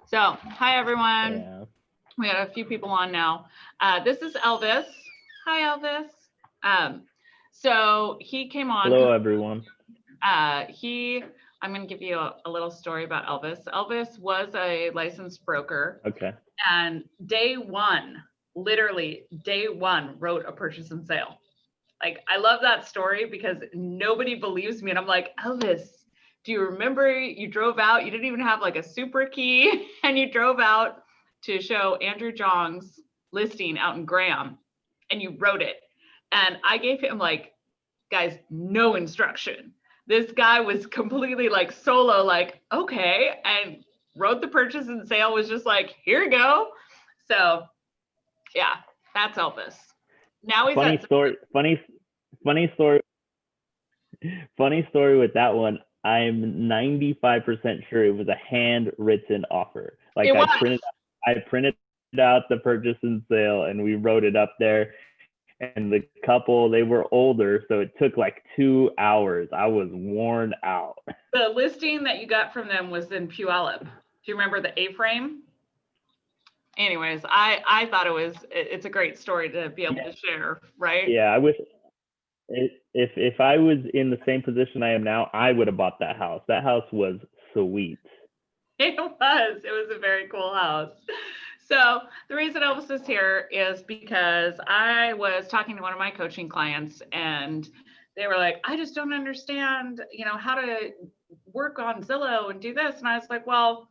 So, hi everyone. Yeah. We got a few people on now. This is Elvis. Hi Elvis. So he came on. Hello everyone. I'm going to give you a little story about Elvis. Elvis was a licensed broker. Okay. And day one, literally day one, wrote a purchase and sale. Like, I love that story because nobody believes me. And I'm like, Elvis, do you remember you drove out? You didn't even have like a super key and you drove out to show Andrew Jong's listing out in Graham and you wrote it. And I gave him like, guys, no instruction. This guy was completely like solo, like, okay. And wrote the purchase and sale, was just like, here you go. So yeah, that's Elvis. Now he's funny story with that one. I'm 95% sure it was a handwritten offer. Like I printed out the purchase and sale and we wrote it up there. And the couple, they were older, so it took like 2 hours. I was worn out. The listing that you got from them was in Puyallup. Do you remember the A-frame? Anyways, I thought it's a great story to be able to share, right? Yeah, I wish if I was in the same position I am now, I would have bought that house. That house was sweet. It was a very cool house. So the reason Elvis is here is because I was talking to one of my coaching clients and they were like, I just don't understand, how to work on Zillow and do this. And I was like, well,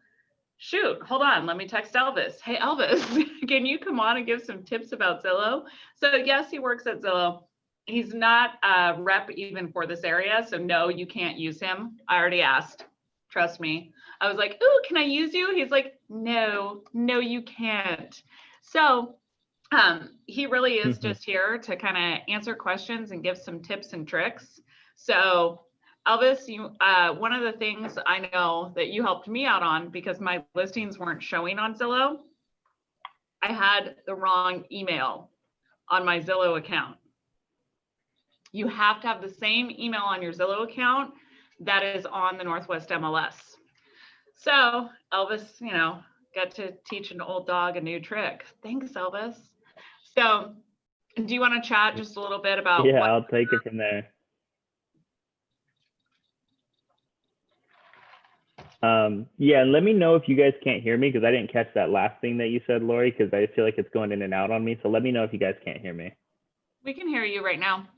shoot, hold on. Let me text Elvis. Hey, Elvis, can you come on and give some tips about Zillow? So yes, he works at Zillow. He's not a rep even for this area. So no, you can't use him. I already asked. Trust me. I was like, ooh, can I use you? He's like, no, you can't. So he really is just here to kind of answer questions and give some tips and tricks. So Elvis, one of the things I know that you helped me out on, because my listings weren't showing on Zillow, I had the wrong email on my Zillow account. You have to have the same email on your Zillow account that is on the Northwest MLS. So Elvis, got to teach an old dog a new trick. Thanks, Elvis. So do you want to chat just a little bit about I'll take it from there. And let me know if you guys can't hear me, because I didn't catch that last thing that you said, Lori, because I feel like it's going in and out on me. So let me know if you guys can't hear me. We can hear you right now.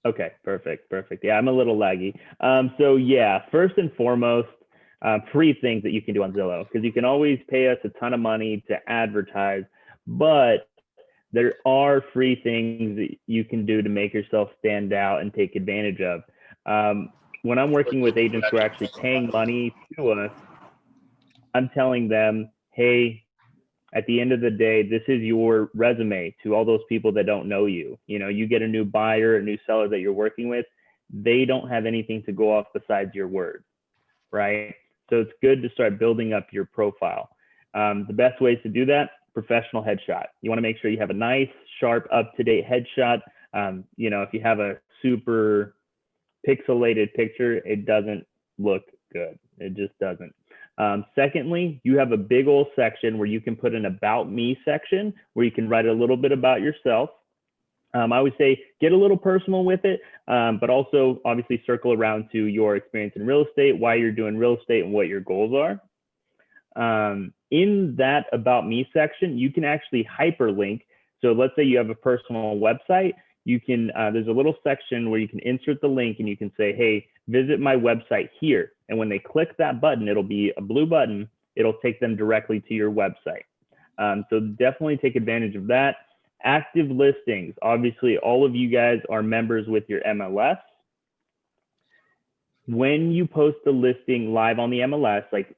Okay, perfect. Yeah, I'm a little laggy. So yeah, first and foremost, free things that you can do on Zillow, because you can always pay us a ton of money to advertise, but there are free things that you can do to make yourself stand out and take advantage of. When I'm working with agents who are actually paying money to us, I'm telling them, hey, at the end of the day, this is your resume to all those people that don't know you. You get a new buyer, a new seller that you're working with, they don't have anything to go off besides your word, right? So it's good to start building up your profile. The best ways to do that, professional headshot. You want to make sure you have a nice, sharp, up-to-date headshot. If you have a super pixelated picture, it doesn't look good. It just doesn't. Secondly, you have a big old section where you can put an about me section where you can write a little bit about yourself. I would say get a little personal with it, but also obviously circle around to your experience in real estate, why you're doing real estate, and what your goals are. In that about me section, you can actually hyperlink. So let's say you have a personal website, you can, there's a little section where you can insert the link and you can say, hey, visit my website here. And when they click that button, it'll be a blue button. It'll take them directly to your website. So definitely take advantage of that. Active listings. Obviously, all of you guys are members with your MLS. When you post a listing live on the MLS, like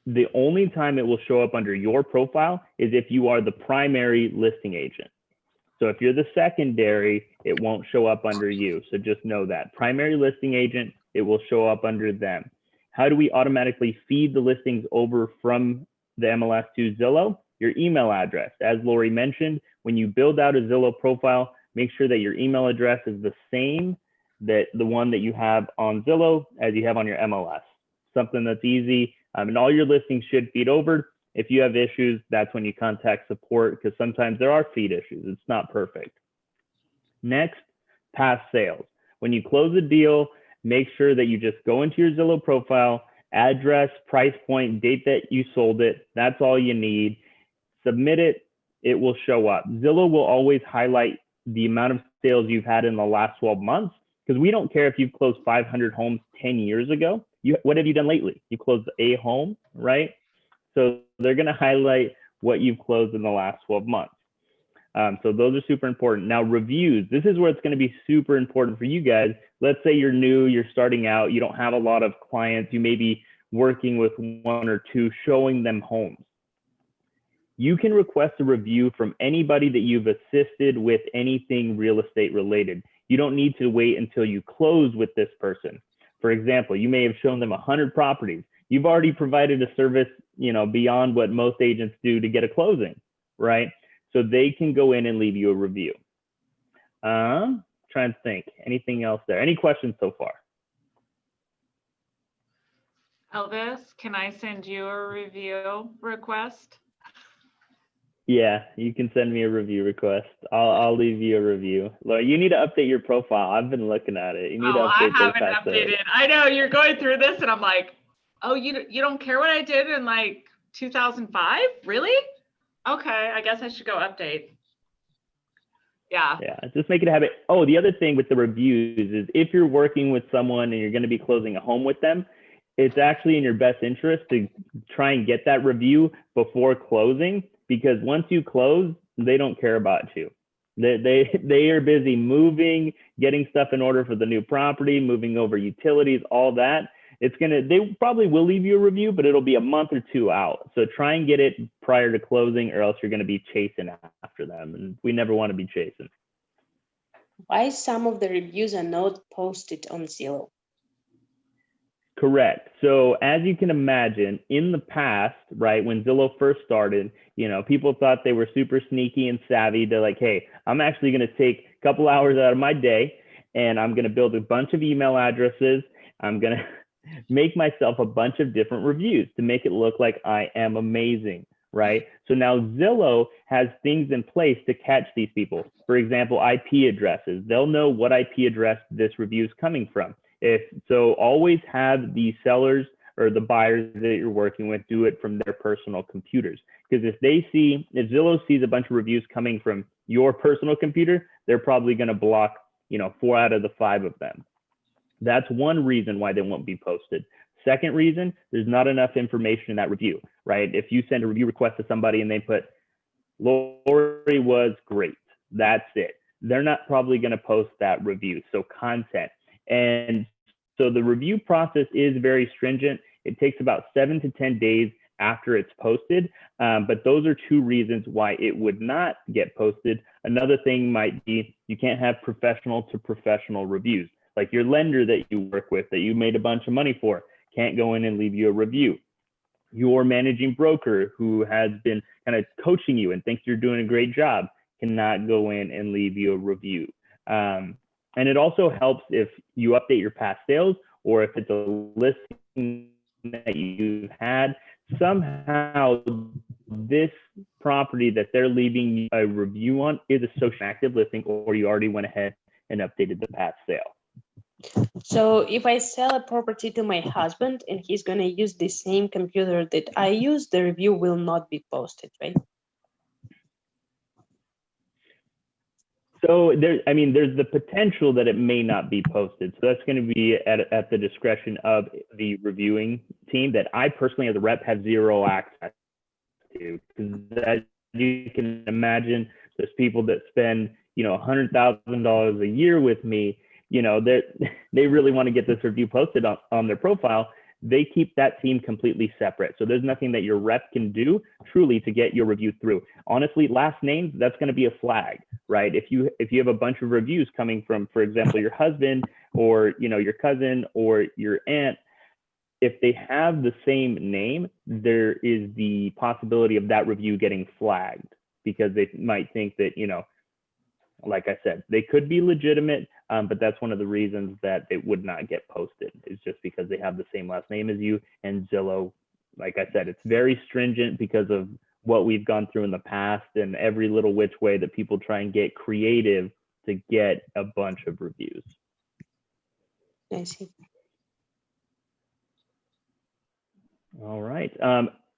the only time it will show up under your profile is if you are the primary listing agent. So if you're the secondary, it won't show up under you. So just know that. Primary listing agent, it will show up under them. How do we automatically feed the listings over from the MLS to Zillow? Your email address. As Lori mentioned, when you build out a Zillow profile, make sure that your email address is the same that the one that you have on Zillow as you have on your MLS. Something that's easy, and all your listings should feed over. If you have issues, that's when you contact support, because sometimes there are feed issues. It's not perfect. Next, past sales. When you close a deal, make sure that you just go into your Zillow profile, address, price point, date that you sold it. That's all you need. Submit it. It will show up. Zillow will always highlight the amount of sales you've had in the last 12 months, because we don't care if you've closed 500 homes 10 years ago. What have you done lately? You closed a home, right? So they're going to highlight what you've closed in the last 12 months. So those are super important. Now, reviews. This is where it's going to be super important for you guys. Let's say you're new, you're starting out, you don't have a lot of clients, you may be working with one or two, showing them homes. You can request a review from anybody that you've assisted with anything real estate related. You don't need to wait until you close with this person. For example, you may have shown them 100 properties. You've already provided a service, beyond what most agents do to get a closing, right? So they can go in and leave you a review. Trying to think, anything else there? Any questions so far? Elvis, can I send you a review request? Yeah, you can send me a review request. I'll leave you a review. Laura, you need to update your profile. I've been looking at it. You need to update I haven't updated. I know you're going through this, and I'm like, oh, you don't care what I did in like 2005? Really? Okay, I guess I should go update. Yeah. Yeah, just make it a habit. Oh, the other thing with the reviews is if you're working with someone and you're going to be closing a home with them, it's actually in your best interest to try and get that review before closing, because once you close, they don't care about you. They are busy moving, getting stuff in order for the new property, moving over utilities, all that. They probably will leave you a review, but it'll be a month or two out. So try and get it prior to closing, or else you're going to be chasing after them. And we never want to be chasing. Why some of the reviews are not posted on Zillow? Correct. So as you can imagine, in the past, right, when Zillow first started, people thought they were super sneaky and savvy. They're like, hey, I'm actually going to take a couple hours out of my day and I'm going to build a bunch of email addresses. I'm going to make myself a bunch of different reviews to make it look like I am amazing, right? So now Zillow has things in place to catch these people. For example, IP addresses. They'll know what IP address this review is coming from. So always have the sellers or the buyers that you're working with do it from their personal computers. Because if Zillow sees a bunch of reviews coming from your personal computer, they're probably going to block, 4 out of the 5 of them. That's one reason why they won't be posted. Second reason, there's not enough information in that review, right? If you send a review request to somebody and they put, Lori was great, that's it. They're not probably going to post that review. So content. And so the review process is very stringent. It takes about 7 to 10 days after it's posted. But those are 2 reasons why it would not get posted. Another thing might be you can't have professional to professional reviews. Like your lender that you work with, that you made a bunch of money for, can't go in and leave you a review. Your managing broker who has been kind of coaching you and thinks you're doing a great job cannot go in and leave you a review. And it also helps if you update your past sales, or if it's a listing that you've had, somehow this property that they're leaving a review on is a social active listing, or you already went ahead and updated the past sale. So if I sell a property to my husband and he's going to use the same computer that I use, the review will not be posted, right? So there's the potential that it may not be posted. So that's going to be at the discretion of the reviewing team that I personally, as a rep, have zero access to. Because as you can imagine, there's people that spend, $100,000 a year with me. They really want to get this review posted on their profile. They keep that team completely separate. So there's nothing that your rep can do truly to get your review through. Honestly, last names, that's going to be a flag, right? If you have a bunch of reviews coming from, for example, your husband or, your cousin or your aunt, if they have the same name, there is the possibility of that review getting flagged, because they might think that, like I said, they could be legitimate, But that's one of the reasons that it would not get posted. It's just because they have the same last name as you. And Zillow, like I said, it's very stringent because of what we've gone through in the past and every little which way that people try and get creative to get a bunch of reviews. I see. All right.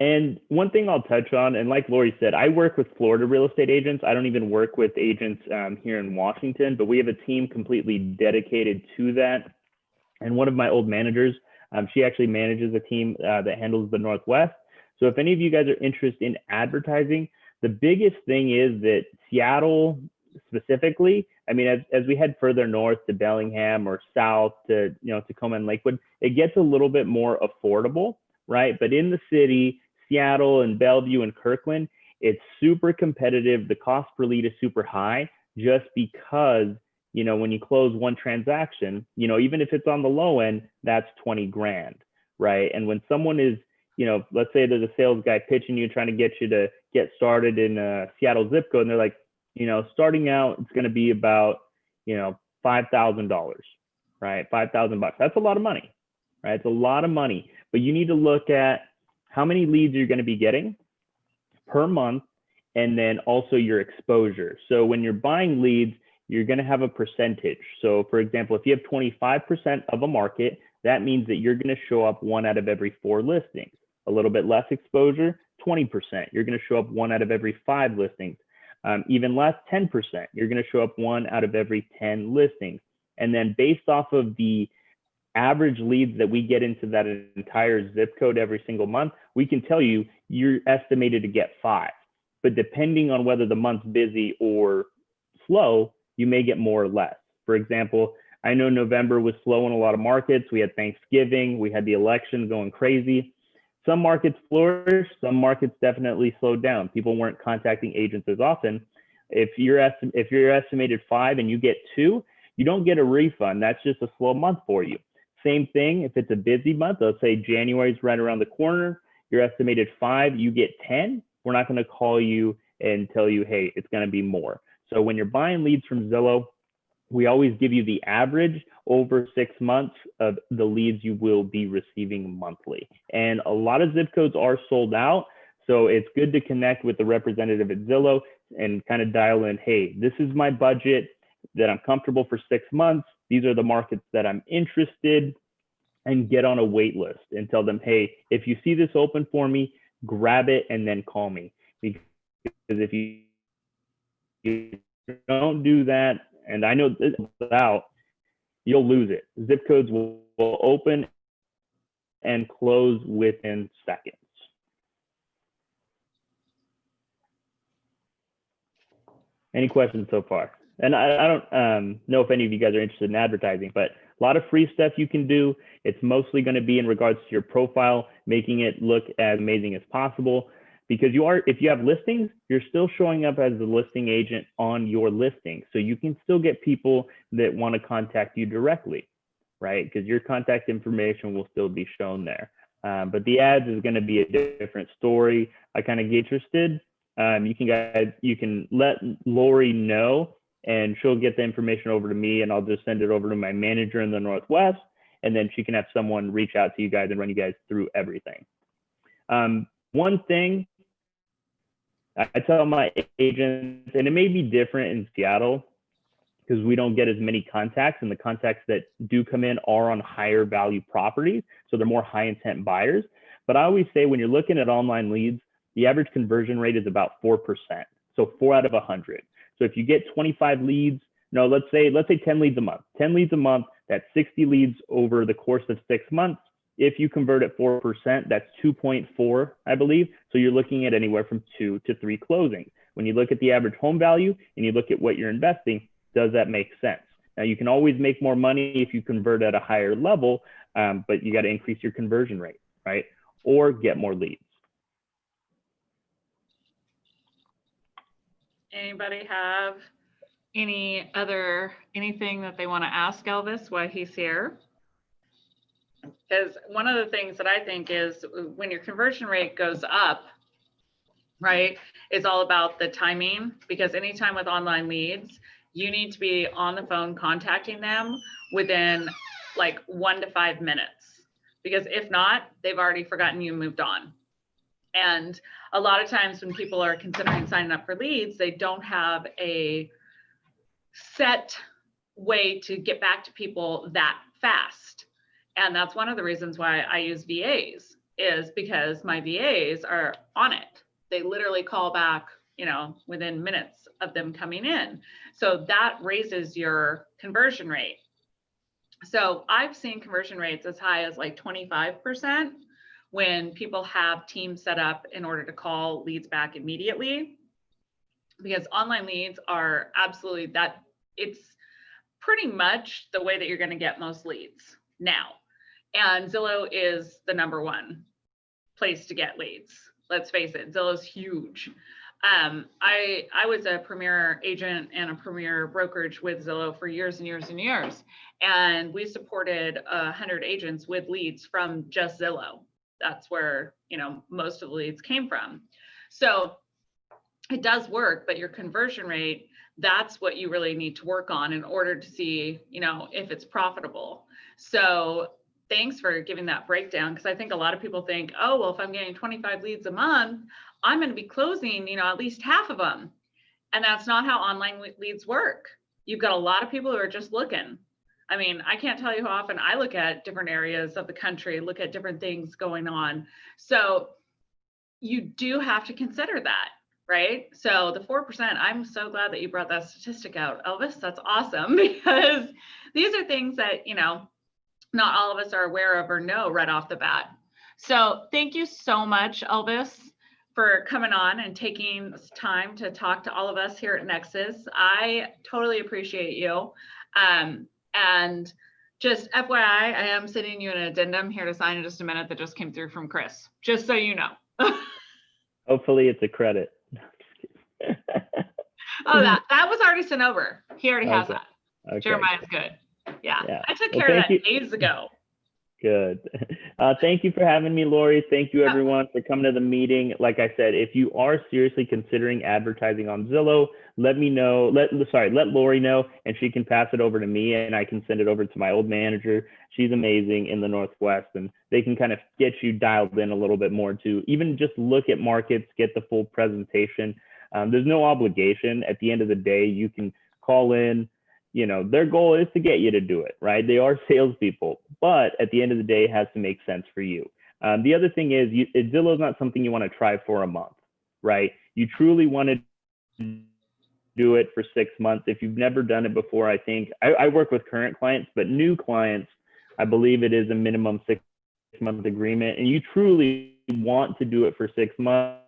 And one thing I'll touch on, and like Lori said, I work with Florida real estate agents. I don't even work with agents here in Washington, but we have a team completely dedicated to that. And one of my old managers, she actually manages a team that handles the Northwest. So if any of you guys are interested in advertising, the biggest thing is that Seattle specifically, I mean, as we head further north to Bellingham or south to, Tacoma and Lakewood, it gets a little bit more affordable, right? But in the city, Seattle and Bellevue and Kirkland, it's super competitive. The cost per lead is super high just because, when you close one transaction, even if it's on the low end, that's 20 grand, right? And when someone is, let's say there's a sales guy pitching you, trying to get you to get started in a Seattle zip code, and they're like, starting out, it's going to be about, $5,000, right? $5,000. That's a lot of money, right? It's a lot of money, but you need to look at how many leads you're going to be getting per month, and then also your exposure. So when you're buying leads, you're going to have a percentage. So for example, if you have 25% of a market, that means that you're going to show up 1 out of every 4 listings. A little bit less exposure, 20%. You're going to show up 1 out of every 5 listings. Even less, 10%. You're going to show up 1 out of every 10 listings. And then based off of the average leads that we get into that entire zip code every single month, we can tell you you're estimated to get 5. But depending on whether the month's busy or slow, you may get more or less. For example, I know November was slow in a lot of markets. We had Thanksgiving, we had the election going crazy. Some markets flourished, some markets definitely slowed down. People weren't contacting agents as often. If you're estimated 5 and you get 2, you don't get a refund. That's just a slow month for you. Same thing if it's a busy month. Let's say January's right around the corner. You're estimated 5, you get 10. We're not going to call you and tell you, hey, it's going to be more. So when you're buying leads from Zillow, we always give you the average over 6 months of the leads you will be receiving monthly. And a lot of zip codes are sold out. So it's good to connect with the representative at Zillow and kind of dial in, hey, this is my budget that I'm comfortable for 6 months. These are the markets that I'm interested, and get on a wait list and tell them, hey, if you see this open for me, grab it and then call me. Because if you don't do that, and I know this out, you'll lose it. Zip codes will open and close within seconds. Any questions so far? And I don't know if any of you guys are interested in advertising, but a lot of free stuff you can do. It's mostly going to be in regards to your profile, making it look as amazing as possible. Because if you have listings, you're still showing up as the listing agent on your listing. So you can still get people that want to contact you directly, right? Because your contact information will still be shown there. But the ads is going to be a different story. I kind of get interested. You can let Lori know, and she'll get the information over to me, and I'll just send it over to my manager in the Northwest, and then she can have someone reach out to you guys and run you guys through everything. One thing I tell my agents, and it may be different in Seattle because we don't get as many contacts, and the contacts that do come in are on higher value properties. So they're more high intent buyers. But I always say when you're looking at online leads, the average conversion rate is about 4%. So 4 out of 100. So if you get 25 leads, no, let's say 10 leads a month, 10 leads a month, that's 60 leads over the course of 6 months. If you convert at 4%, that's 2.4, I believe. So you're looking at anywhere from 2 to 3 closings. When you look at the average home value and you look at what you're investing, does that make sense? Now you can always make more money if you convert at a higher level, but you got to increase your conversion rate, right? Or get more leads. Anybody have anything that they want to ask Elvis while he's here? Because one of the things that I think is when your conversion rate goes up, right, it's all about the timing, because anytime with online leads, you need to be on the phone contacting them within like 1 to 5 minutes, because if not, they've already forgotten you and moved on. And a lot of times when people are considering signing up for leads, they don't have a set way to get back to people that fast. And that's one of the reasons why I use VAs, is because my VAs are on it. They literally call back, you know, within minutes of them coming in. So that raises your conversion rate. So I've seen conversion rates as high as like 25% when people have teams set up in order to call leads back immediately, because online leads are absolutely that. It's pretty much the way that you're going to get most leads now. And Zillow is the #1 place to get leads. Let's face it, Zillow's huge. I was a premier agent and a premier brokerage with Zillow for years and years and years. And we supported 100 agents with leads from just Zillow. That's where, you know, most of the leads came from. So it does work, but your conversion rate, that's what you really need to work on in order to see, you know, if it's profitable. So thanks for giving that breakdown, because I think a lot of people think, oh, well, if I'm getting 25 leads a month, I'm going to be closing, you know, at least half of them. And that's not how online leads work. You've got a lot of people who are just looking. I mean, I can't tell you how often I look at different areas of the country, look at different things going on. So you do have to consider that, right? So the 4%, I'm so glad that you brought that statistic out, Elvis. That's awesome, because these are things that, you know, not all of us are aware of or know right off the bat. So thank you so much, Elvis, for coming on and taking time to talk to all of us here at Nexus. I totally appreciate you. And just FYI, I am sending you an addendum here to sign in just a minute that just came through from Chris, just so you know. Hopefully it's a credit. Oh, that was already sent over. He already has Okay. that. Okay. Jeremiah's good. Yeah. I took Well, care of that you. days ago. Good. Thank you for having me, Lori. Thank you, everyone, for coming to the meeting. Like I said, if you are seriously considering advertising on Zillow, let me know. Let Lori know, and she can pass it over to me, and I can send it over to my old manager. She's amazing in the Northwest, and they can kind of get you dialed in a little bit more to even just look at markets, get the full presentation. There's no obligation. At the end of the day, you can call in. You know, their goal is to get you to do it, right? They are salespeople, but at the end of the day, it has to make sense for you. The other thing is, Zillow is not something you want to try for a month, right? You truly want to do it for 6 months. If you've never done it before, I think I work with current clients, but new clients, I believe it is a minimum 6-month agreement, and you truly want to do it for 6 months.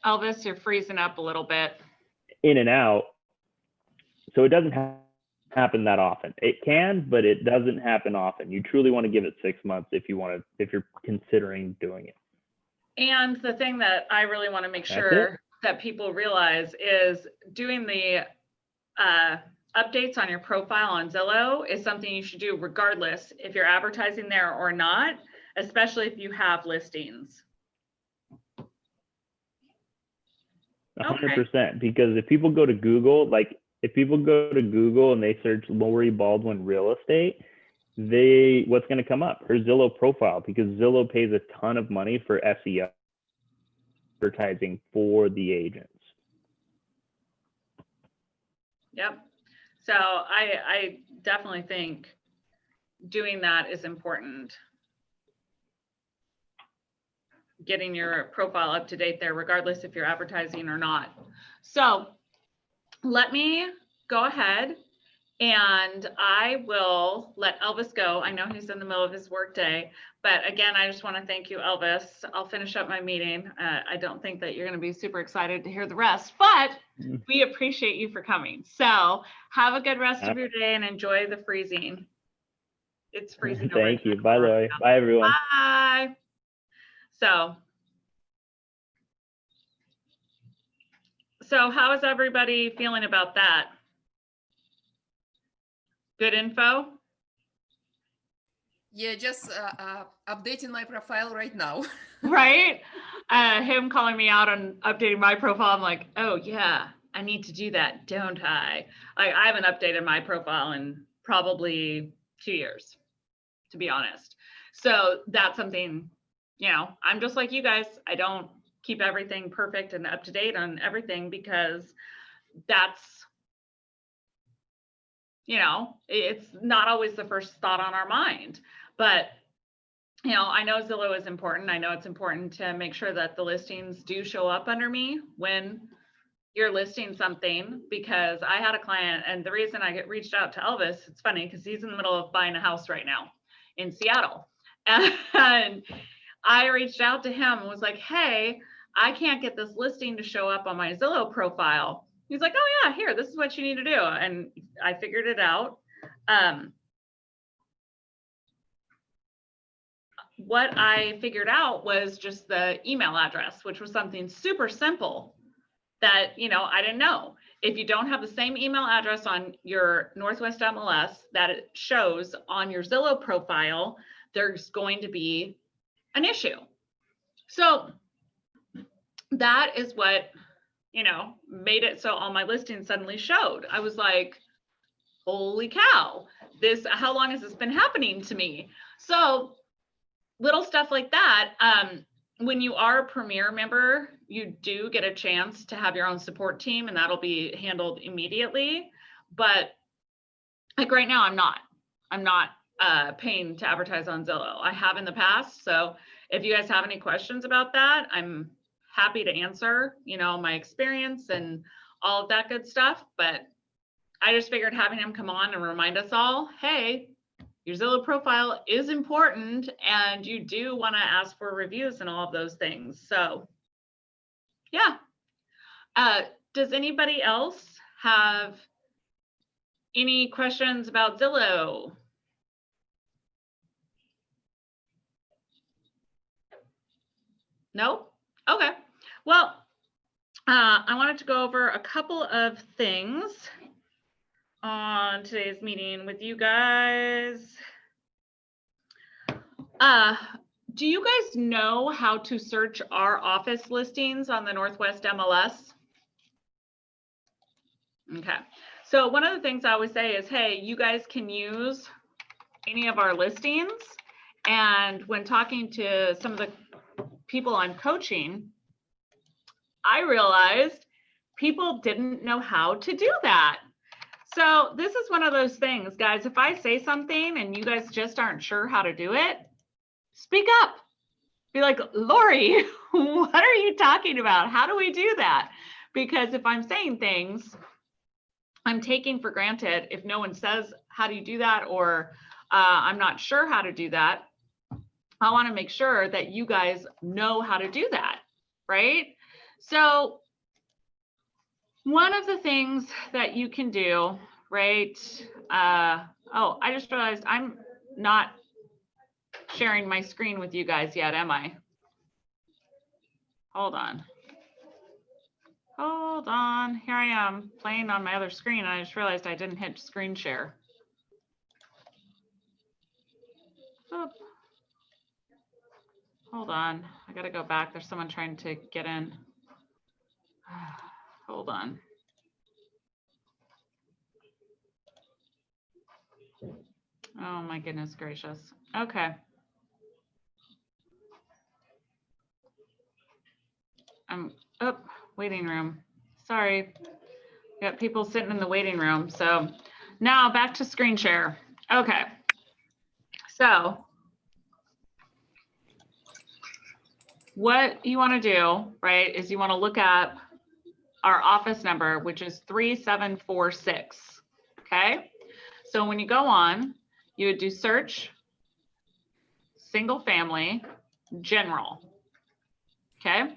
Elvis, you're freezing up a little bit. In and out. So it doesn't happen that often. It can, but it doesn't happen often. You truly want to give it 6 months if you're considering doing it. And the thing that I really want to make sure that people realize is doing the updates on your profile on Zillow is something you should do regardless if you're advertising there or not, especially if you have listings. 100%, because if people go to Google, and they search Lori Baldwin real estate, what's going to come up? Her Zillow profile, because Zillow pays a ton of money for SEO advertising for the agents. Yep. So I definitely think doing that is important. Getting your profile up to date there, regardless if you're advertising or not. So let me go ahead and I will let Elvis go. I know he's in the middle of his workday, but again, I just want to thank you, Elvis. I'll finish up my meeting. I don't think that you're going to be super excited to hear the rest, but we appreciate you for coming. So have a good rest of your day and enjoy the freezing. It's freezing. Thank you. Bye, Lori. Bye, everyone. Bye. So how is everybody feeling about that? Good info? Yeah, just updating my profile right now. Right? him calling me out on updating my profile. I'm like, oh yeah, I need to do that, don't I? Like, I haven't updated my profile in probably 2 years, to be honest. So that's something, you know, I'm just like you guys. I don't keep everything perfect and up to date on everything because that's, you know, it's not always the first thought on our mind. But, you know, I know Zillow is important. I know it's important to make sure that the listings do show up under me when you're listing something, because I had a client, and the reason I reached out to Elvis, it's funny because he's in the middle of buying a house right now in Seattle. And I reached out to him and was like, hey, I can't get this listing to show up on my Zillow profile. He's like, oh yeah, here, this is what you need to do. And I figured it out. What I figured out was just the email address, which was something super simple that, you know, I didn't know. If you don't have the same email address on your Northwest MLS that it shows on your Zillow profile, there's going to be an issue. So that is what, you know, made it so all my listings suddenly showed. I was like, holy cow, this, how long has this been happening to me? So little stuff like that. When you are a Premier member, you do get a chance to have your own support team, and that'll be handled immediately. But like right now, I'm not paying to advertise on Zillow. I have in the past. So if you guys have any questions about that, I'm happy to answer, you know, my experience and all of that good stuff. But I just figured having him come on and remind us all, hey, your Zillow profile is important, and you do want to ask for reviews and all of those things. So yeah. Does anybody else have any questions about Zillow? No? Okay. Well, I wanted to go over a couple of things on today's meeting with you guys. Do you guys know how to search our office listings on the Northwest MLS? Okay. So one of the things I always say is, hey, you guys can use any of our listings. And when talking to some of the people I'm coaching, I realized people didn't know how to do that. So this is one of those things, guys. If I say something and you guys just aren't sure how to do it, speak up. Be like, Lori, what are you talking about? How do we do that? Because if I'm saying things, I'm taking for granted if no one says, how do you do that? Or I'm not sure how to do that. I want to make sure that you guys know how to do that, right? So one of the things that you can do, right? Oh, I just realized I'm not sharing my screen with you guys yet, am I? Hold on. Hold on. Here I am playing on my other screen, and I just realized I didn't hit screen share. Oop. Hold on. I got to go back. There's someone trying to get in. Hold on. Oh my goodness gracious. Okay. I'm up, waiting room. Sorry. Got people sitting in the waiting room. So now back to screen share. Okay. So what you want to do, right, is you want to look at our office number, which is 3746. Okay. So when you go on, you would do search, single family, general. Okay.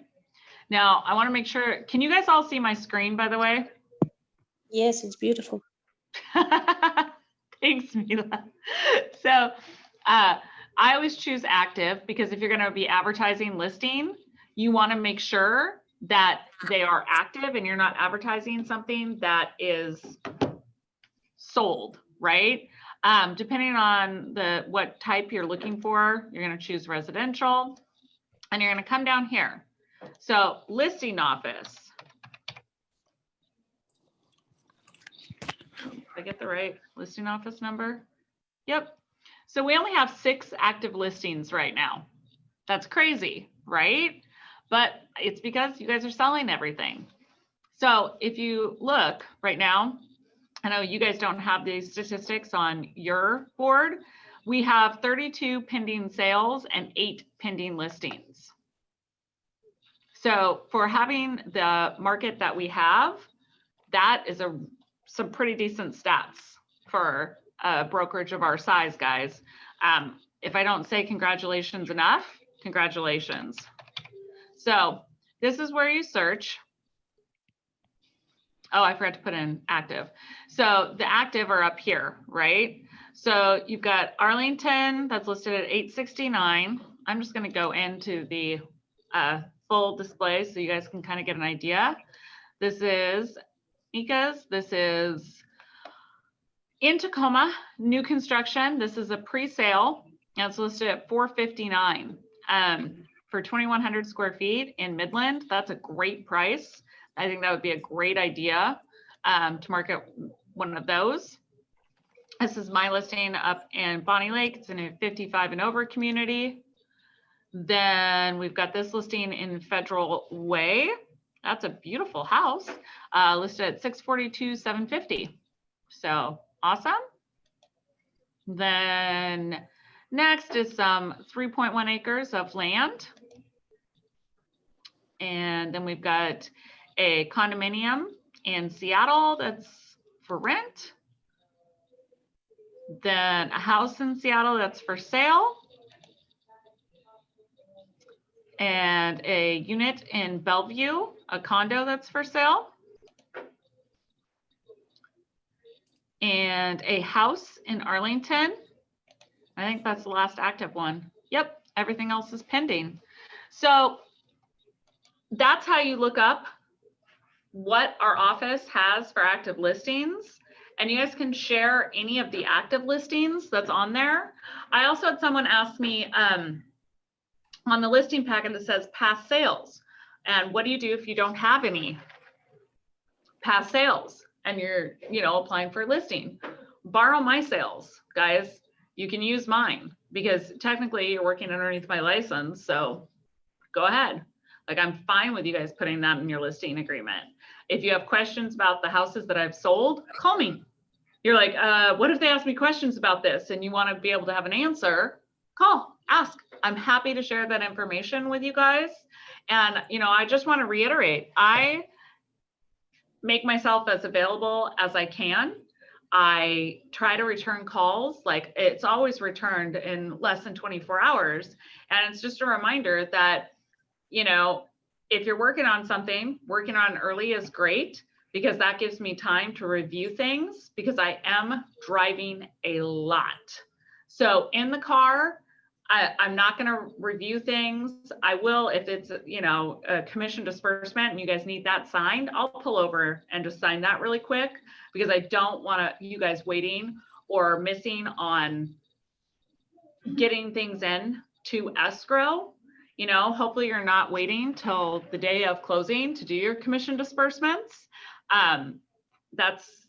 Now I want to make sure, can you guys all see my screen, by the way? Yes, it's beautiful. Thanks, Mila. So I always choose active, because if you're going to be advertising listing, you want to make sure that they are active and you're not advertising something that is sold, right? Depending on what type you're looking for, you're going to choose residential, and you're going to come down here So listing office. Did I get the right listing office number? Yep. So we only have 6 active listings right now. That's crazy, right? But it's because you guys are selling everything. So if you look right now, I know you guys don't have these statistics on your board. We have 32 pending sales and 8 pending listings. So for having the market that we have, that is some pretty decent stats for a brokerage of our size, guys. If I don't say congratulations enough, congratulations. So this is where you search. Oh, I forgot to put in active. So the active are up here, right? So you've got Arlington that's listed at 869. I'm just going to go into the full display so you guys can kind of get an idea. This is Mika's. This is in Tacoma, new construction. This is a pre-sale. And it's listed at 459 for 2,100 square feet in Midland. That's a great price. I think that would be a great idea to market one of those. This is my listing up in Bonnie Lake. It's in a 55 and over community. Then we've got this listing in Federal Way. That's a beautiful house, listed at 642,750. So awesome. Then next is some 3.1 acres of land. And then we've got a condominium in Seattle that's for rent. Then a house in Seattle that's for sale. And a unit in Bellevue, a condo that's for sale. And a house in Arlington. I think that's the last active one. Yep, everything else is pending. So that's how you look up what our office has for active listings. And you guys can share any of the active listings that's on there. I also had someone ask me on the listing packet that says past sales. And what do you do if you don't have any past sales and you're, applying for a listing? Borrow my sales, guys. You can use mine because technically you're working underneath my license. So go ahead. Like, I'm fine with you guys putting that in your listing agreement. If you have questions about the houses that I've sold, call me. You're like, what if they ask me questions about this and you want to be able to have an answer? Call, ask. I'm happy to share that information with you guys. And, I just want to reiterate, I make myself as available as I can. I try to return calls, like it's always returned in less than 24 hours. And it's just a reminder that, if you're working on something, working on early is great because that gives me time to review things because I am driving a lot. So in the car, I'm not going to review things. I will if it's, a commission disbursement and you guys need that signed, I'll pull over and just sign that really quick because I don't want you guys waiting or missing on getting things in to escrow. Hopefully you're not waiting till the day of closing to do your commission disbursements. That's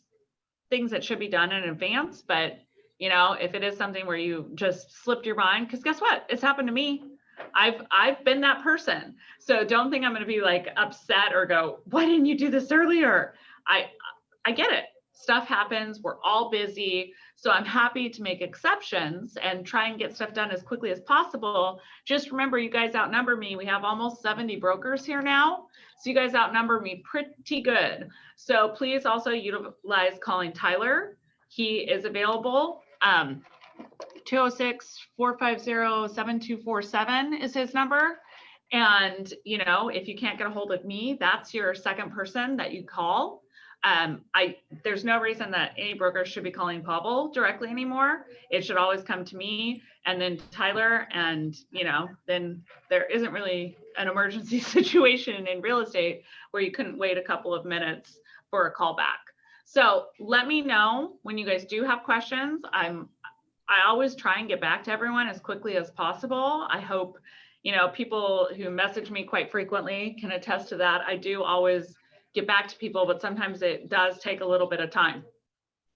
things that should be done in advance, but if it is something where you just slipped your mind, because guess what? It's happened to me. I've been that person. So don't think I'm going to be like upset or go, why didn't you do this earlier? I get it. Stuff happens. We're all busy. So I'm happy to make exceptions and try and get stuff done as quickly as possible. Just remember, you guys outnumber me. We have almost 70 brokers here now. So you guys outnumber me pretty good. So please also utilize calling Tyler. He is available. 206-450-7247 is his number. And, if you can't get a hold of me, that's your second person that you call. There's no reason that any broker should be calling Pavel directly anymore. It should always come to me and then Tyler, and then there isn't really an emergency situation in real estate where you couldn't wait a couple of minutes for a call back. So let me know when you guys do have questions. I always try and get back to everyone as quickly as possible. I hope People who message me quite frequently can attest to that. I do always get back to people, but sometimes it does take a little bit of time,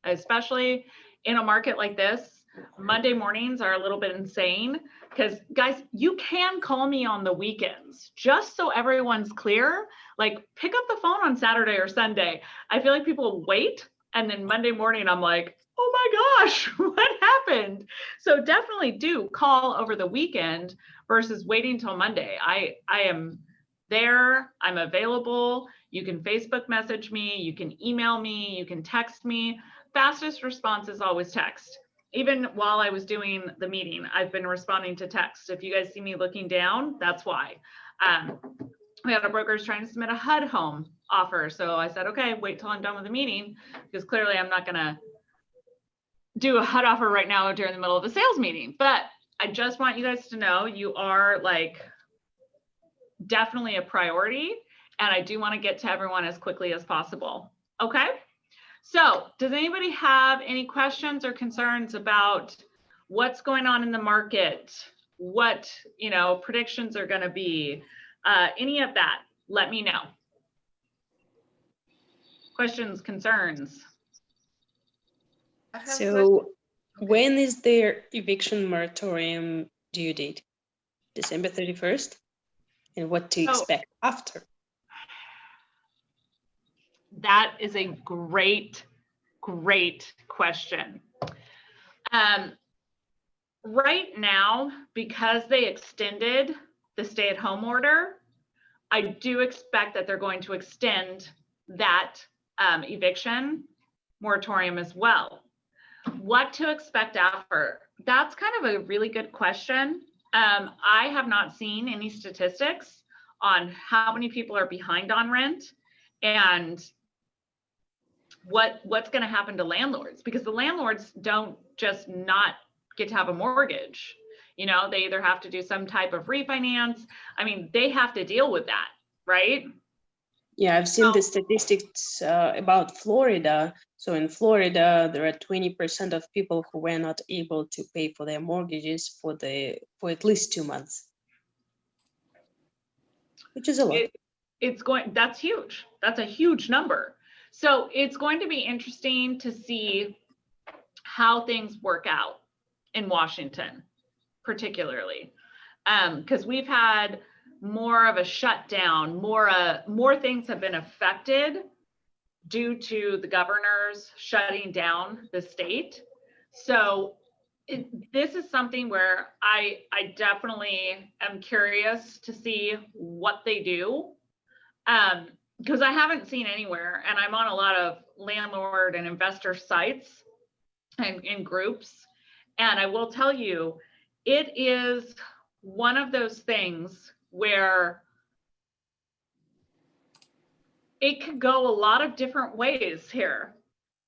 especially in a market like this. Monday mornings are a little bit insane because, guys, you can call me on the weekends, just so everyone's clear. Like, pick up the phone on Saturday or Sunday. I feel like people wait, and then Monday morning I'm like, oh my gosh, what happened? So definitely do call over the weekend versus waiting till Monday. I am there, I'm available. You can Facebook message me, you can email me, you can text me. Fastest response is always text. Even while I was doing the meeting, I've been responding to text. If you guys see me looking down, that's why. We had a broker's trying to submit a HUD home offer. So I said, okay, wait till I'm done with the meeting, because clearly I'm not gonna do a HUD offer right now during the middle of the sales meeting. But I just want you guys to know you are like definitely a priority, and I do want to get to everyone as quickly as possible. Okay. So does anybody have any questions or concerns about what's going on in the market? What, predictions are going to be? Any of that, let me know. Questions, concerns? So when is their eviction moratorium due date? December 31st? And what to expect after? That is a great question. Right now, because they extended the stay-at-home order, I do expect that they're going to extend that eviction moratorium as well. What to expect after? That's kind of a really good question. I have not seen any statistics on how many people are behind on rent and what's going to happen to landlords, because the landlords don't just not get to have a mortgage. They either have to do some type of refinance. I mean, they have to deal with that, right? Yeah, I've seen the statistics about Florida. So in Florida, there are 20% of people who were not able to pay for their mortgages for at least 2 months, which is a lot. That's huge. That's a huge number. So it's going to be interesting to see how things work out in Washington, particularly, because we've had more of a shutdown, more things have been affected due to the governors shutting down the state. So this is something where I definitely am curious to see what they do, because I haven't seen anywhere, and I'm on a lot of landlord and investor sites and in groups, and I will tell you, it is one of those things where it could go a lot of different ways here,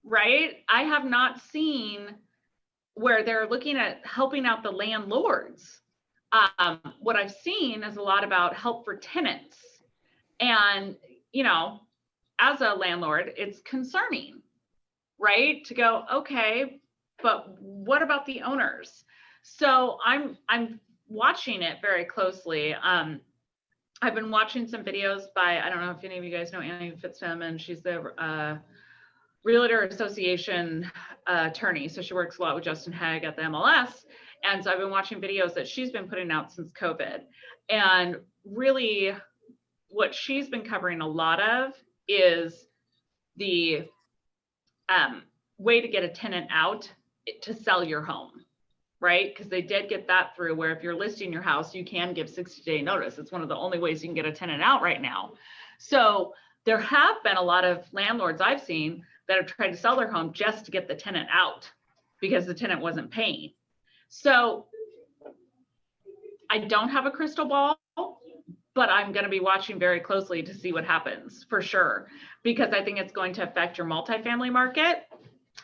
right? I have not seen where they're looking at helping out the landlords. What I've seen is a lot about help for tenants. And, as a landlord, it's concerning, right? To go, okay, but what about the owners? So I'm watching it very closely. I've been watching some videos by, I don't know if any of you guys know Annie Fitzsimmons, and she's the Realtor Association attorney. So she works a lot with Justin Haig at the MLS. And so I've been watching videos that she's been putting out since COVID. And really what she's been covering a lot of is the way to get a tenant out to sell your home, right? Because they did get that through, where if you're listing your house, you can give 60-day notice. It's one of the only ways you can get a tenant out right now. So there have been a lot of landlords I've seen that have tried to sell their home just to get the tenant out because the tenant wasn't paying. So I don't have a crystal ball, but I'm going to be watching very closely to see what happens for sure, because I think it's going to affect your multifamily market.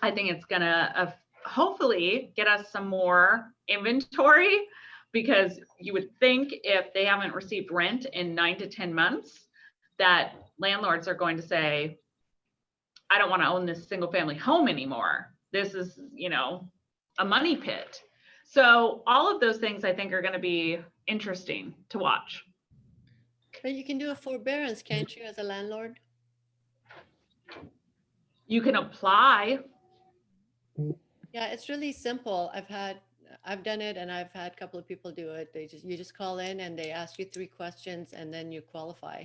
I think it's going to hopefully get us some more inventory, because you would think if they haven't received rent in 9 to 10 months, that landlords are going to say, I don't want to own this single family home anymore. This is, a money pit. So all of those things I think are going to be interesting to watch. But you can do a forbearance, can't you, as a landlord? You can apply. Yeah, it's really simple. I've done it, and I've had a couple of people do it. You just call in and they ask you 3 questions and then you qualify.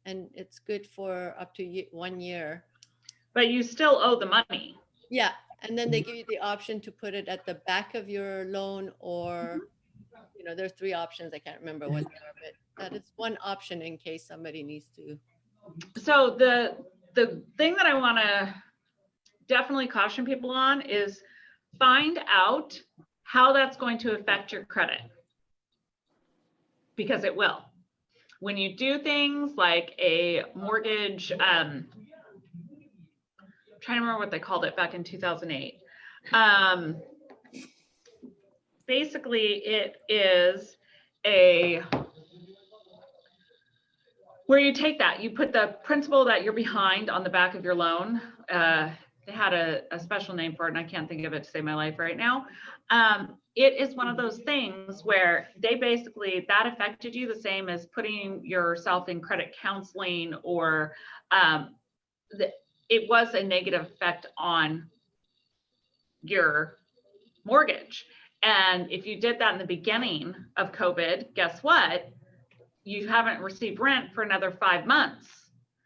And it's good for up to 1 year. But you still owe the money. Yeah, and then they give you the option to put it at the back of your loan, or, there's 3 options. I can't remember what they are, but that is one option in case somebody needs to. So the thing that I want to definitely caution people on is find out how that's going to affect your credit, because it will. When you do things like a mortgage, I'm trying to remember what they called it back in 2008. Basically, it is where you take that, you put the principal that you're behind on the back of your loan. They had a special name for it, and I can't think of it to save my life right now. It is one of those things where they basically, that affected you the same as putting yourself in credit counseling, or it was a negative effect on your mortgage. And if you did that in the beginning of COVID, guess what? You haven't received rent for another 5 months.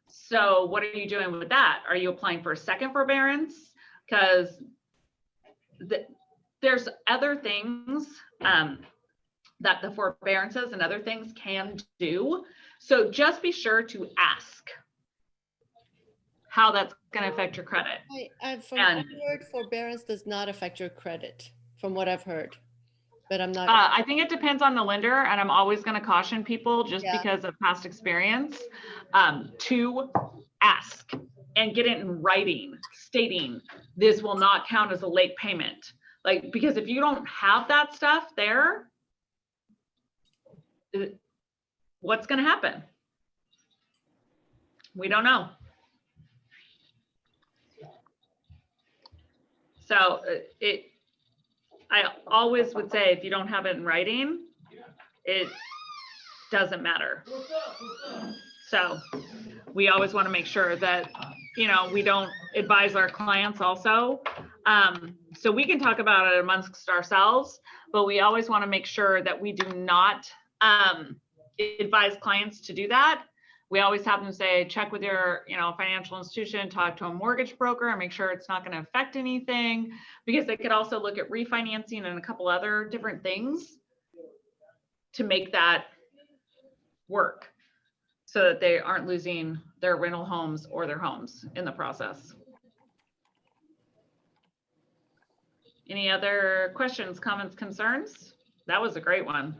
So what are you doing with that? Are you applying for a second forbearance? Because there's other things that the forbearances and other things can do. So just be sure to ask how that's going to affect your credit. From what I've heard, forbearance does not affect your credit, from what I've heard. But I'm not. I think it depends on the lender, and I'm always going to caution people, just because of past experience, to ask and get it in writing, stating this will not count as a late payment. Like, because if you don't have that stuff there, what's going to happen? We don't know. So I always would say, if you don't have it in writing, it doesn't matter. So we always want to make sure that, we don't advise our clients also. So we can talk about it amongst ourselves, but we always want to make sure that we do not advise clients to do that. We always have them say, check with your, financial institution, talk to a mortgage broker, and make sure it's not going to affect anything, because they could also look at refinancing and a couple other different things to make that work, so that they aren't losing their rental homes or their homes in the process. Any other questions, comments, concerns? That was a great one.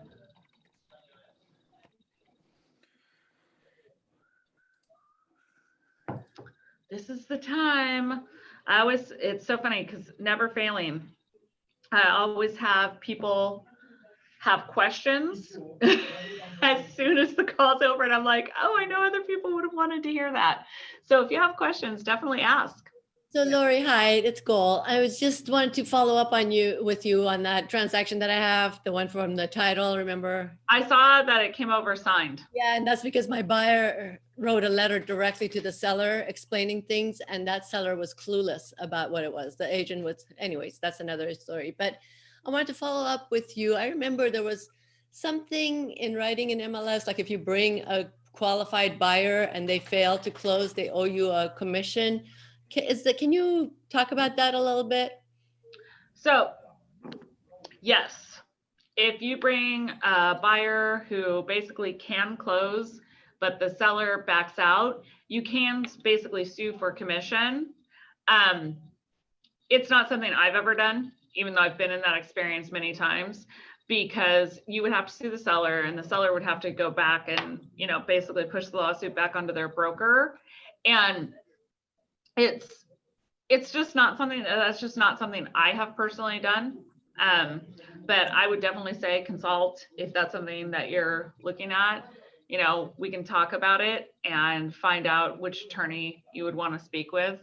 This is the time. It's so funny because never failing. I always have people have questions as soon as the call's over, and I'm like, oh, I know other people would have wanted to hear that. So if you have questions, definitely ask. So Lori, hi, it's Cole. I was just wanted to follow up with you on that transaction that I have, the one from the title, remember? I saw that it came over signed. Yeah, and that's because my buyer wrote a letter directly to the seller explaining things, and that seller was clueless about what it was. The agent was, anyways, that's another story. But I wanted to follow up with you. I remember there was something in writing in MLS, like if you bring a qualified buyer and they fail to close, they owe you a commission. Can you talk about that a little bit? So, yes, if you bring a buyer who basically can close, but the seller backs out, you can basically sue for commission. It's not something I've ever done, even though I've been in that experience many times, because you would have to sue the seller, and the seller would have to go back and, basically push the lawsuit back onto their broker. And it's just not something I have personally done. But I would definitely say consult if that's something that you're looking at. We can talk about it and find out which attorney you would want to speak with.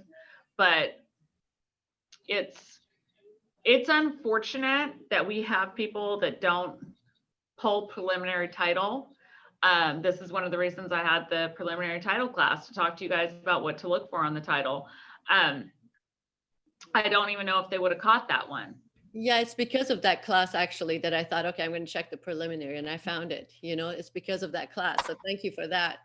But it's it's unfortunate that we have people that don't pull preliminary title. This is one of the reasons I had the preliminary title class, to talk to you guys about what to look for on the title. I don't even know if they would have caught that one. Yeah, it's because of that class actually that I thought, okay, I'm going to check the preliminary, and I found it. It's because of that class. So thank you for that.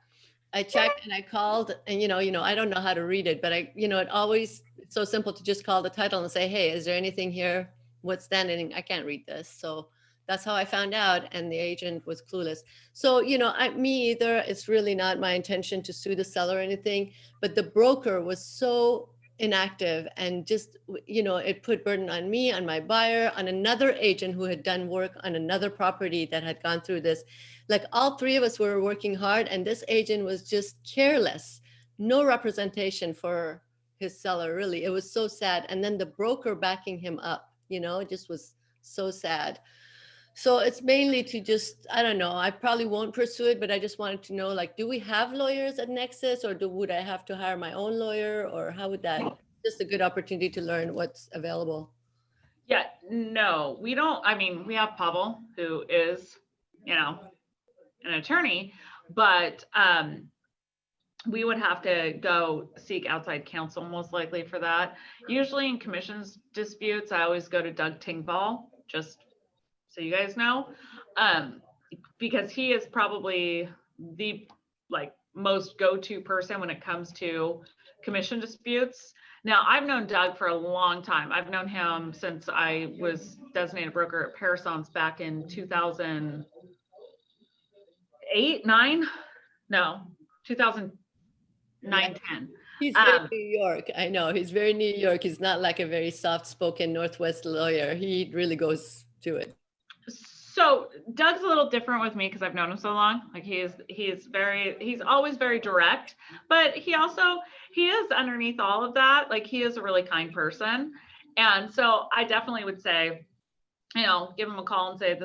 I checked and I called, and I don't know how to read it, but it's so simple to just call the title and say, hey, is there anything here? What's standing? I can't read this. So that's how I found out, and the agent was clueless. So, me either, it's really not my intention to sue the seller or anything, but the broker was so inactive, and just, it put burden on me, on my buyer, on another agent who had done work on another property that had gone through this. Like, all three of us were working hard, and this agent was just careless, no representation for his seller, really. It was so sad. And then the broker backing him up, it just was so sad. So it's mainly to just, I don't know, I probably won't pursue it, but I just wanted to know, like, do we have lawyers at Nexus, or would I have to hire my own lawyer, or how would that, just a good opportunity to learn what's available. Yeah, no, we don't. I mean, we have Pavel, who is, an attorney, but we would have to go seek outside counsel most likely for that. Usually in commissions disputes, I always go to Doug Tingvall, just so you guys know, because he is probably the most go-to person when it comes to commission disputes. Now, I've known Doug for a long time. I've known him since I was designated broker at Parassons back in 2008, 9? No, 2009, 10. He's very New York. I know, he's very New York. He's not like a very soft-spoken Northwest lawyer. He really goes to it. So Doug's a little different with me because I've known him so long. Like, he's always very direct, but he is underneath all of that. Like, he is a really kind person. And so I definitely would say, give him a call and say,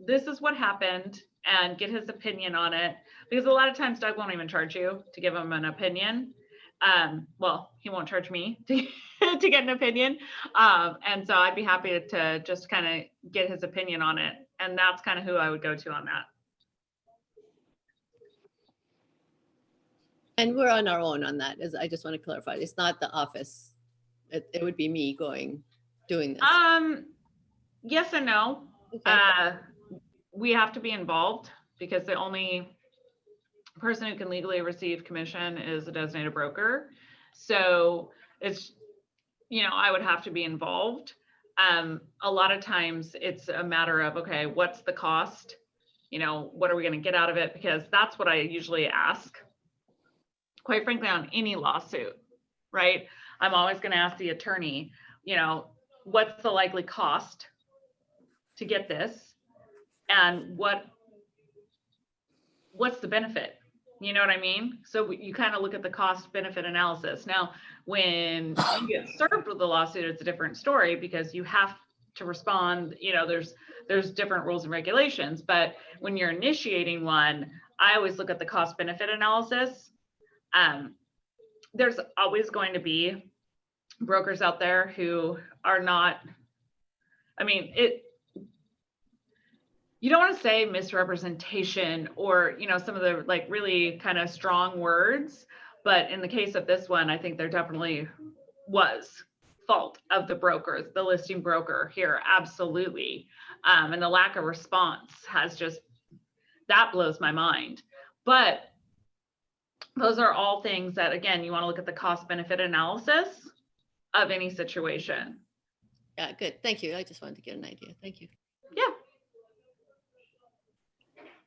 this is what happened, and get his opinion on it. Because a lot of times Doug won't even charge you to give him an opinion. Well, he won't charge me to get an opinion. And so I'd be happy to just kind of get his opinion on it. And that's kind of who I would go to on that. And we're on our own on that. I just want to clarify. It's not the office. It would be me doing this. Yes and no. Okay. We have to be involved because the only person who can legally receive commission is a designated broker. So it's, I would have to be involved. A lot of times it's a matter of, okay, what's the cost? What are we going to get out of it? Because that's what I usually ask, quite frankly, on any lawsuit, right? I'm always going to ask the attorney, what's the likely cost to get this? And what's the benefit? You know what I mean? So you kind of look at the cost benefit analysis. Now, when you get served with a lawsuit, it's a different story because you have to respond. There's different rules and regulations, but when you're initiating one, I always look at the cost benefit analysis. There's always going to be brokers out there who are not, you don't want to say misrepresentation or, some of the really kind of strong words, but in the case of this one, I think there definitely was fault of the brokers, the listing broker here, absolutely. And the lack of response that blows my mind. But those are all things that, again, you want to look at the cost benefit analysis of any situation. Yeah, good. Thank you. I just wanted to get an idea. Thank you. Yeah.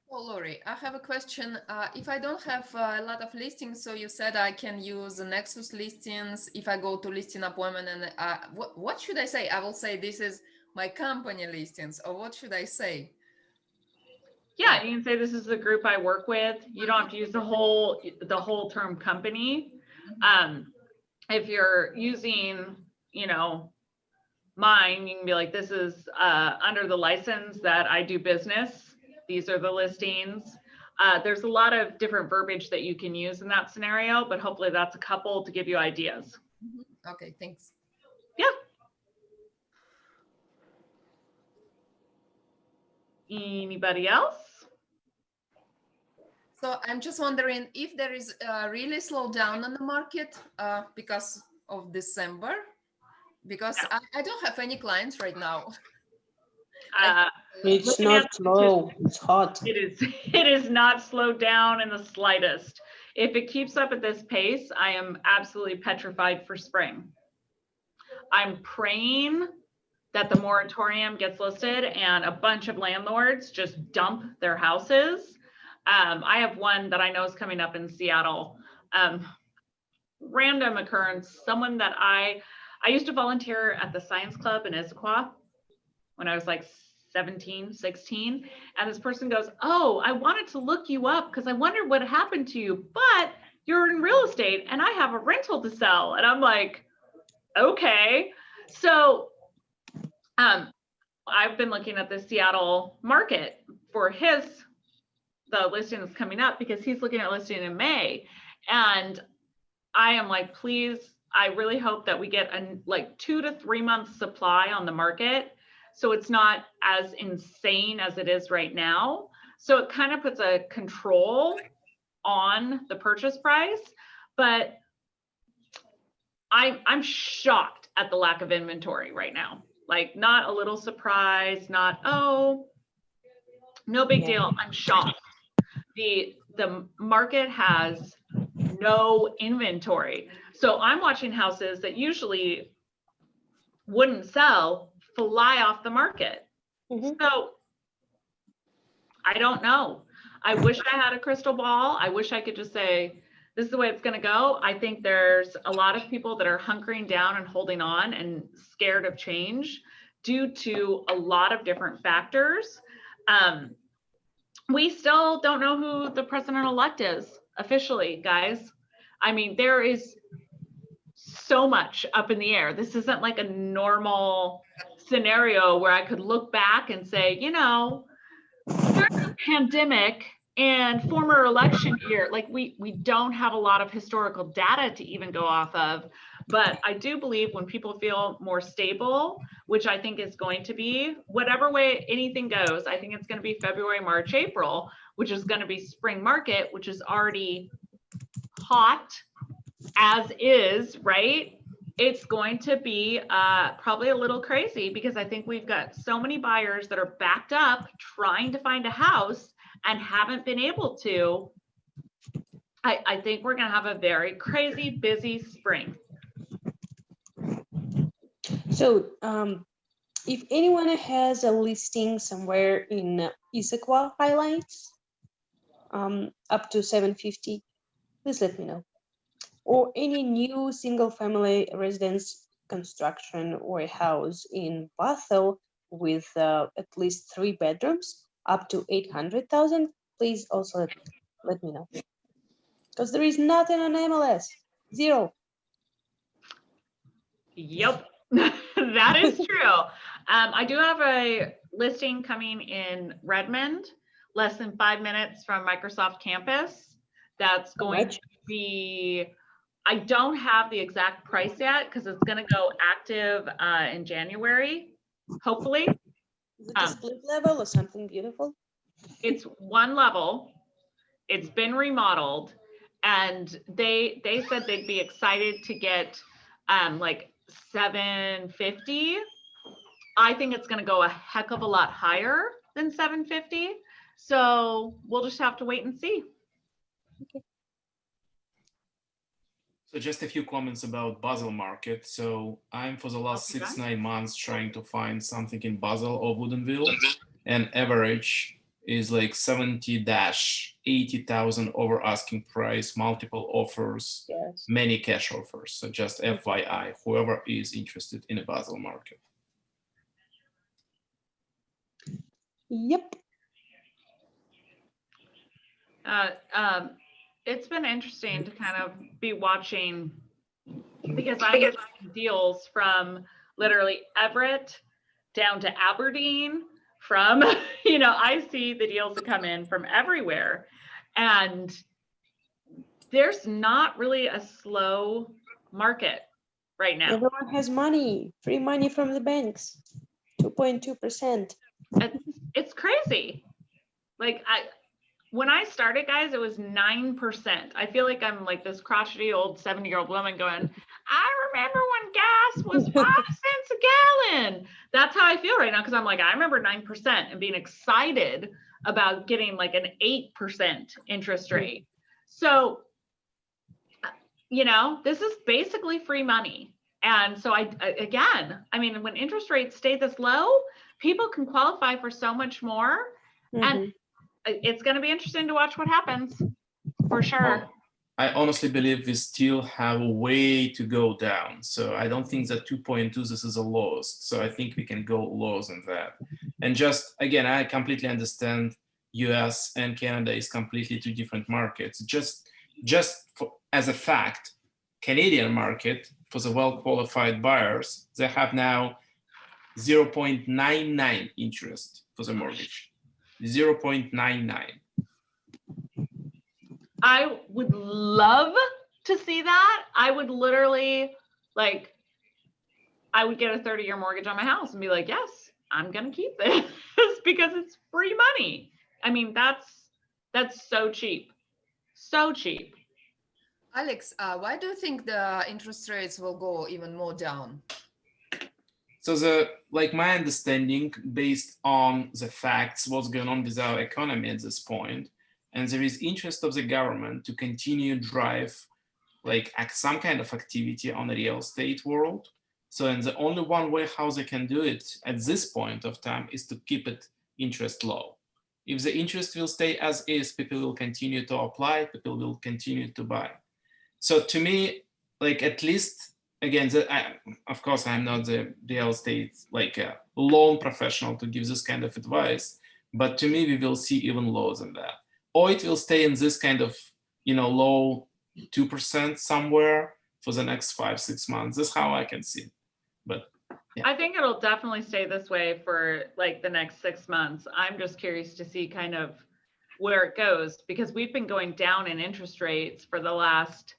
Well, Lori, I have a question. If I don't have a lot of listings, so you said I can use the Nexus listings if I go to listing appointment, and what should I say? I will say this is my company listings, or what should I say? Yeah, you can say this is the group I work with. You don't have to use the whole term company. If you're using, mine, you can be like, this is under the license that I do business. These are the listings. There's a lot of different verbiage that you can use in that scenario, but hopefully that's a couple to give you ideas. Okay, thanks. Yeah. Anybody else? So I'm just wondering if there is a really slowdown on the market because of December, because I don't have any clients right now. It's Looking at not the slow, it's hot. it is not slowed down in the slightest. If it keeps up at this pace, I am absolutely petrified for spring. I'm praying that the moratorium gets listed and a bunch of landlords just dump their houses. I have one that I know is coming up in Seattle. Random occurrence, someone that I used to volunteer at the science club in Issaquah when I was like 17, 16. And this person goes, oh, I wanted to look you up because I wondered what happened to you, but you're in real estate and I have a rental to sell. And I'm like, okay. So I've been looking at the Seattle market for the listing that's coming up because he's looking at listing in May. And I am like, please, I really hope that we get a like 2 to 3 months supply on the market. So it's not as insane as it is right now. So it kind of puts a control on the purchase price, but I'm shocked at the lack of inventory right now. Like not a little surprised, not, oh, no big deal. I'm shocked. The market has no inventory. So I'm watching houses that usually wouldn't sell fly off the market. So I don't know. I wish I had a crystal ball. I wish I could just say, this is the way it's going to go. I think there's a lot of people that are hunkering down and holding on and scared of change due to a lot of different factors. We still don't know who the president-elect is officially, guys. I mean, there is so much up in the air. This isn't like a normal scenario where I could look back and say, you know, during the pandemic and former election year, like we don't have a lot of historical data to even go off of. But I do believe when people feel more stable, which I think is going to be whatever way anything goes, I think it's going to be February, March, April, which is going to be spring market, which is already hot as is, right? It's going to be probably a little crazy because I think we've got so many buyers that are backed up trying to find a house and haven't been able to. I think we're going to have a very crazy, busy spring. So If anyone has a listing somewhere in Issaquah Highlights, up to 750, please let me know. Or any new single family residence construction or a house in Bethel with at least 3 bedrooms up to 800,000, please also let me know. Because there is nothing on MLS, 0. Yep, that is true. I do have a listing coming in Redmond, less than 5 minutes from Microsoft campus. That's going to be, I don't have the exact price yet because it's going to go active in January, hopefully. Is it a split level or something beautiful? It's 1 level. It's been remodeled, and they said they'd be excited to get like 750. I think it's going to go a heck of a lot higher than 750. So we'll just have to wait and see. Okay. So just a few comments about Basel market. So I'm for the last 6-9 months trying to find something in Basel or Woodinville, and average is like 70-80,000 over asking price, multiple offers, yes, many cash offers. So just FYI, whoever is interested in a Basel market. Yep. It's been interesting to kind of be watching because I get deals from literally Everett down to Aberdeen. From, you know, I see the deals that come in from everywhere, and there's not really a slow market right now. Everyone has money, free money from the banks, 2.2%. it's crazy. Like when I started, guys, it was 9%. I feel like I'm like this crotchety old 70-year-old woman going, I remember when gas was 5 cents a gallon. That's how I feel right now, because I'm like, I remember 9% and being excited about getting like an 8% interest rate. So, you know, this is basically free money. And so again, I mean, when interest rates stay this low, people can qualify for so much more. And it's going to be interesting to watch what happens, for sure. Well, I honestly believe we still have a way to go down. So I don't think that 2.2, this is a loss. So I think we can go lower than that. And just, again, I completely understand US and Canada is completely two different markets. Just as a fact, Canadian market, for the well-qualified buyers, they have now 0.99 interest for the mortgage. 0.99. I would love to see that. I would literally, like, I would get a 30-year mortgage on my house and be like, yes, I'm going to keep this because it's free money. I mean, that's so cheap. So cheap. Alex, why do you think the interest rates will go even more down? So my understanding, based on the facts, what's going on with our economy at this point, and there is interest of the government to continue drive like some kind of activity on the real estate world. So, and the only one way how they can do it at this point of time is to keep it interest low. If the interest will stay as is, people will continue to apply, people will continue to buy. So to me, like at least, again, of course, I'm not the real estate like a loan professional to give this kind of advice, but to me, we will see even lower than that. Or it will stay in this kind of, you know, low 2% somewhere for the next 5-6 months. That's how I can see it. But yeah. I think it'll definitely stay this way for like the next 6 months. I'm just curious to see kind of where it goes, because we've been going down in interest rates for the last,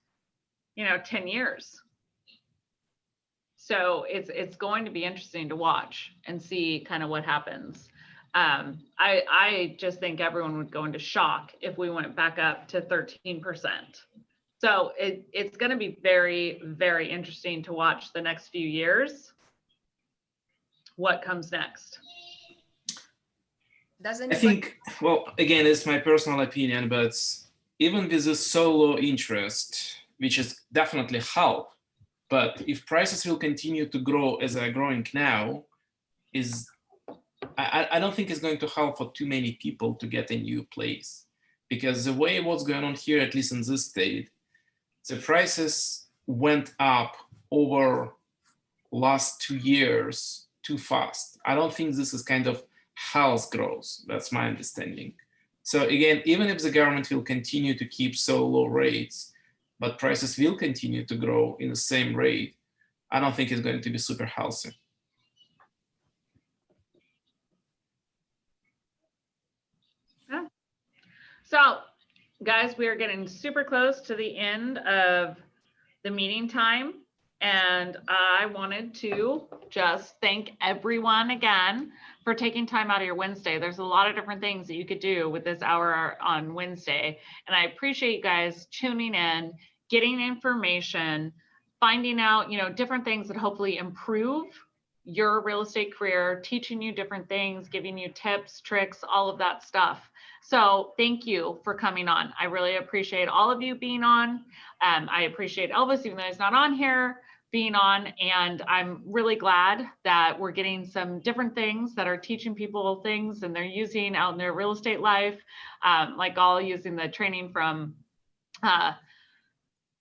10 years. So it's going to be interesting to watch and see kind of what happens. I just think everyone would go into shock if we went back up to 13%. So it's going to be very, very interesting to watch the next few years. What comes next? I think, well, again, it's my personal opinion, but even with this so low interest, which is definitely help, but if prices will continue to grow as they're growing now, I don't think it's going to help for too many people to get a new place, because the way what's going on here, at least in this state, the prices went up over last 2 years too fast. I don't think this is kind of house growth. That's my understanding. So again, even if the government will continue to keep so low rates, but prices will continue to grow in the same rate, I don't think it's going to be super healthy. Yeah. So guys, we are getting super close to the end of the meeting time. And I wanted to just thank everyone again for taking time out of your Wednesday. There's a lot of different things that you could do with this hour on Wednesday. And I appreciate you guys tuning in, getting information, finding out, different things that hopefully improve your real estate career, teaching you different things, giving you tips, tricks, all of that stuff. So thank you for coming on. I really appreciate all of you being on. I appreciate Elvis, even though he's not on here, being on. And I'm really glad that we're getting some different things that are teaching people things and they're using out in their real estate life, like all using the training from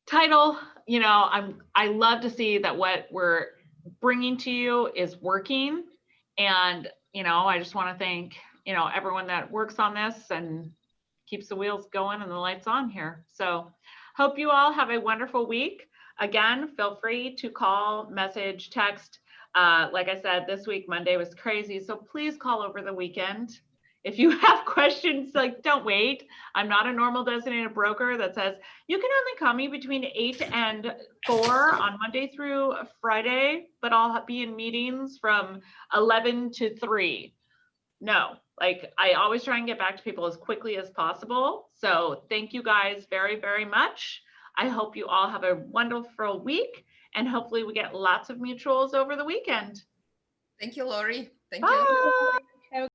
Title. I love to see that what we're bringing to you is working. And, I just want to thank, everyone that works on this and keeps the wheels going and the lights on here. So hope you all have a wonderful week. Again, feel free to call, message, text. Like I said, this week, Monday was crazy. So please call over the weekend. If you have questions, don't wait. I'm not a normal designated broker that says, you can only call me between 8 and 4 on Monday through Friday, but I'll be in meetings from 11 to 3. no, like I always try and get back to people as quickly as possible. So thank you guys very, very much. I hope you all have a wonderful week, and hopefully we get lots of mutuals over the weekend. Thank you, Lori. Thank you. Bye.